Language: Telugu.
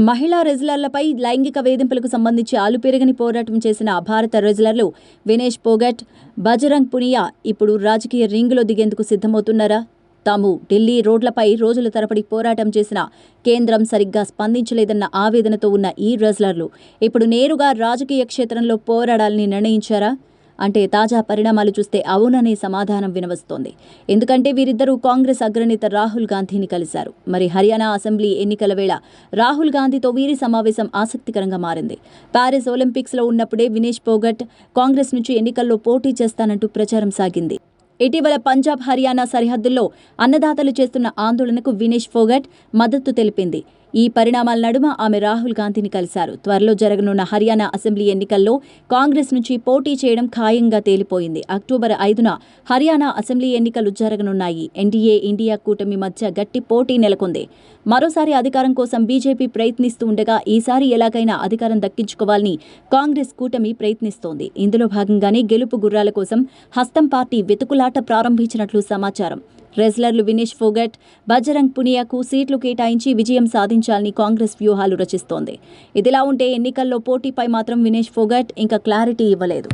మహిళా రెజ్లర్లపై లైంగిక వేధింపులకు సంబంధించి ఆలుపెరగని పోరాటం చేసిన భారత రెజ్లర్లు వినేష్ పోగట్, బజరంగ్ పునియా ఇప్పుడు రాజకీయ రింగులో దిగేందుకు సిద్ధమవుతున్నారా? తాము ఢిల్లీ రోడ్లపై రోజుల తరబడి పోరాటం చేసిన కేంద్రం సరిగ్గా స్పందించలేదన్న ఆవేదనతో ఉన్న ఈ రెజ్లర్లు ఇప్పుడు నేరుగా రాజకీయ క్షేత్రంలో పోరాడాలని నిర్ణయించారా? అంటే తాజా పరిణామాలు చూస్తే అవుననే సమాధానం వినవస్తోంది. ఎందుకంటే వీరిద్దరూ కాంగ్రెస్ అగ్రనేత రాహుల్ గాంధీని కలిశారు. మరి హర్యానా అసెంబ్లీ ఎన్నికల వేళ రాహుల్ గాంధీతో వీరి సమావేశం ఆసక్తికరంగా మారింది. పారిస్ ఒలింపిక్స్లో ఉన్నప్పుడే వినేష్ పోగట్ కాంగ్రెస్ నుంచి ఎన్నికల్లో పోటీ చేస్తానంటూ ప్రచారం సాగింది. ఇటీవల పంజాబ్, హర్యానా సరిహద్దుల్లో అన్నదాతలు చేస్తున్న ఆందోళనకు వినేష్ పోగట్ మద్దతు తెలిపింది. ఈ పరిణామాల నడుమ ఆమె రాహుల్ గాంధీని కలిశారు. త్వరలో జరగనున్న హర్యానా అసెంబ్లీ ఎన్నికల్లో కాంగ్రెస్ నుంచి పోటీ చేయడం ఖాయంగా తేలిపోయింది. అక్టోబర్ 5న హర్యానా అసెంబ్లీ ఎన్నికలు జరగనున్నాయి. ఎన్డీఏ ఇండియా కూటమి మధ్య గట్టి పోటీ నెలకొంది. మరోసారి అధికారం కోసం బీజేపీ ప్రయత్నిస్తూ ఉండగా ఈసారి ఎలాగైనా అధికారం దక్కించుకోవాలని కాంగ్రెస్ కూటమి ప్రయత్నిస్తోంది. ఇందులో భాగంగానే గెలుపు గుర్రాల కోసం హస్తం పార్టీ వెతుకులాట ప్రారంభించినట్లు సమాచారం. రెజ్లర్లు వినేష్ పోగట్, బజరంగ్ పునియాకు సీట్లు కేటాయించి విజయం సాధించాలని కాంగ్రెస్ వ్యూహాలు రచిస్తోంది. ఇదిలా ఉంటే ఎన్నికల్లో పోటీపై మాత్రం వినేష్ పోగట్ ఇంకా క్లారిటీ ఇవ్వలేదు.